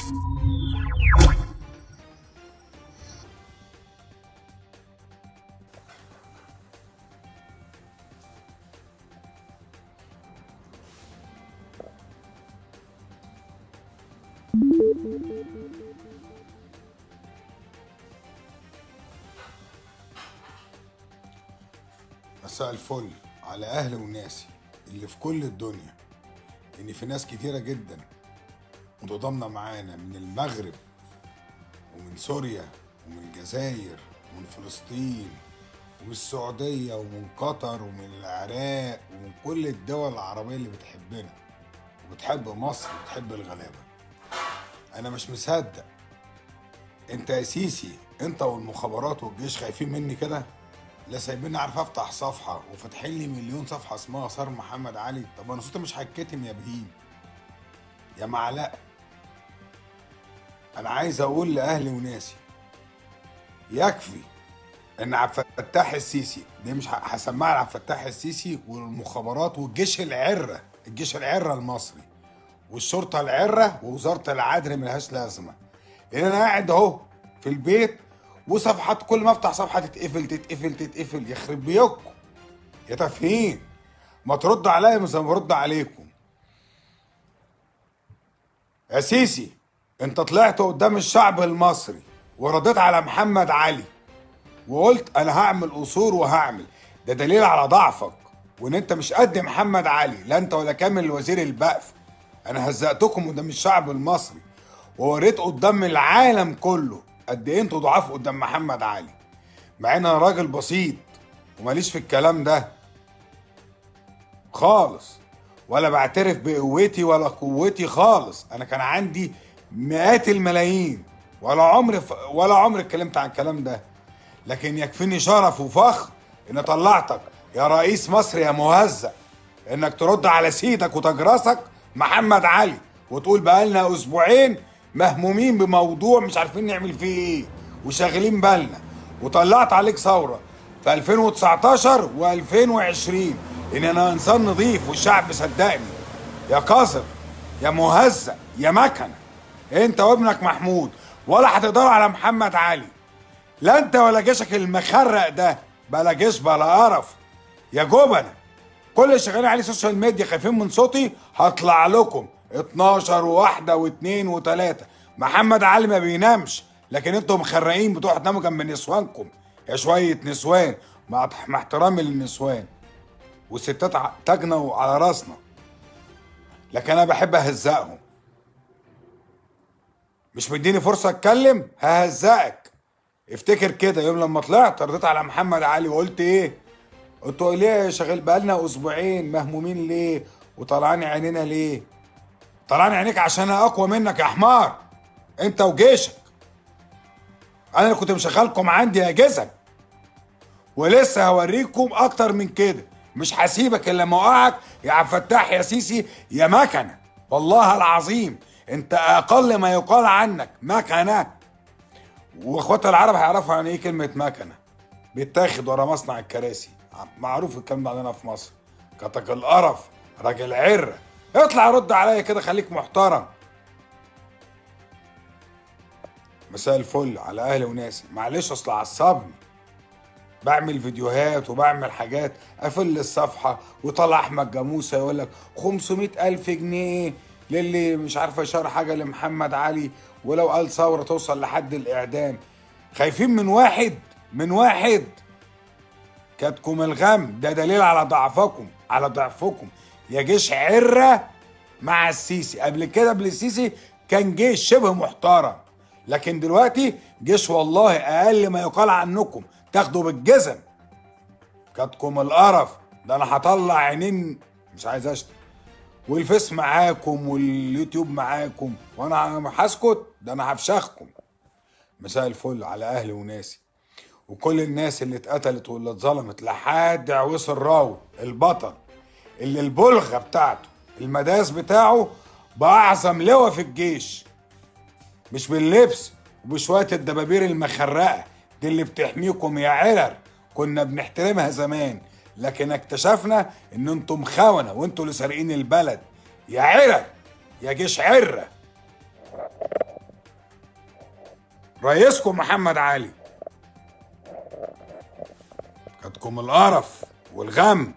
مساء الفل على أهلي وناسي اللي في كل الدنيا. إن في ناس كتيرة جدا متضامنة معانا من المغرب ومن سوريا ومن الجزائر ومن فلسطين ومن السعودية ومن قطر ومن العراق ومن كل الدول العربية اللي بتحبنا وبتحب مصر وبتحب الغلابة. أنا مش مصدق أنت يا سيسي، أنت والمخابرات والجيش خايفين مني كده؟ لا سايبيني عارف افتح صفحه وفاتحين لي مليون صفحه اسمها صار محمد علي. طب انا صوتي مش هيتكتم يا بهيم يا معلقه. انا عايز اقول لاهلي وناسي يكفي ان عبد الفتاح السيسي دي مش هسمعها لعبد الفتاح السيسي والمخابرات والجيش العره، الجيش العره المصري والشرطه العره ووزاره العدل ملهاش لازمه. لان انا قاعد اهو في البيت وصفحات كل ما افتح صفحه تتقفل تتقفل تتقفل. يخرب بيوتكم يا تافهين، ما ترد عليا مش زي ما برد عليكم. يا سيسي انت طلعت قدام الشعب المصري ورديت على محمد علي وقلت انا هعمل قصور وهعمل. ده دليل على ضعفك وان انت مش قد محمد علي، لا انت ولا كامل الوزير البقف. انا هزقتكم قدام الشعب المصري ووريت قدام العالم كله قد ايه انتوا ضعاف قدام محمد علي، مع ان انا راجل بسيط وماليش في الكلام ده خالص، ولا بعترف بقوتي ولا قوتي خالص. انا كان عندي مئات الملايين ولا عمري اتكلمت عن الكلام ده. لكن يكفيني شرف وفخر ان طلعتك يا رئيس مصر يا مهزأ انك ترد على سيدك وتجرسك محمد علي وتقول بقالنا اسبوعين مهمومين بموضوع مش عارفين نعمل فيه ايه وشاغلين بالنا، وطلعت عليك ثوره في 2019 و2020 ان انا انسان نظيف والشعب صدقني. يا قذر يا مهزأ يا مكنه، انت وابنك محمود ولا هتقدروا على محمد علي. لا انت ولا جيشك المخرق ده، بلا جيش بلا قرف يا جبنه. كل اللي شغالين عليه سوشيال ميديا خايفين من صوتي، هطلع لكم 12 وواحدة واثنين وثلاثة. محمد علي ما بينامش، لكن انتوا مخرقين بتوع تناموا جنب نسوانكم يا شوية نسوان، مع احترامي للنسوان والستات تجنوا على راسنا، لكن انا بحب اهزقهم. مش مديني فرصة اتكلم ههزقك. افتكر كده يوم لما طلعت رديت على محمد علي وقلت ايه؟ قلتوا ليه شغال بقالنا اسبوعين مهمومين ليه وطلعاني عينينا ليه؟ طلعاني عينيك عشان انا اقوى منك يا حمار انت وجيشك. انا اللي كنت مشغلكم عندي يا جزم، ولسه هوريكم اكتر من كده. مش هسيبك الا لما اوقعك يا عبد الفتاح يا سيسي يا مكنه. والله العظيم انت اقل ما يقال عنك مكنه. واخوات العرب هيعرفوا يعني ايه كلمه مكنه. بيتاخد ورا مصنع الكراسي، معروف الكلام ده عندنا في مصر. كتك القرف راجل عره، اطلع رد عليا كده خليك محترم. مساء الفل على اهلي وناسي. معلش اصل عصبني، بعمل فيديوهات وبعمل حاجات افل الصفحه وطلع احمد جاموسه يقول لك 500,000 جنيه للي مش عارفه يشار حاجه لمحمد علي، ولو قال ثوره توصل لحد الاعدام. خايفين من واحد كاتكم الغم. ده دليل على ضعفكم، على ضعفكم يا جيش عره مع السيسي. قبل كده قبل السيسي كان جيش شبه محترم، لكن دلوقتي جيش والله اقل ما يقال عنكم تاخدوا بالجزم. كاتكم القرف. ده انا هطلع عينين مش عايز اشتم، والفيس معاكم واليوتيوب معاكم وانا هسكت؟ ده انا هفشخكم. مساء الفل على اهلي وناسي وكل الناس اللي اتقتلت واللي اتظلمت لحد عويس الراوي البطل اللي البلغه بتاعته المداس بتاعه باعظم لواء في الجيش، مش باللبس وبشويه الدبابير المخرقه دي اللي بتحميكم يا عرر. كنا بنحترمها زمان، لكن اكتشفنا ان انتم خونه وانتوا اللي سارقين البلد يا عرر يا جيش عره. رئيسكم محمد علي. كاتكم القرف والغم.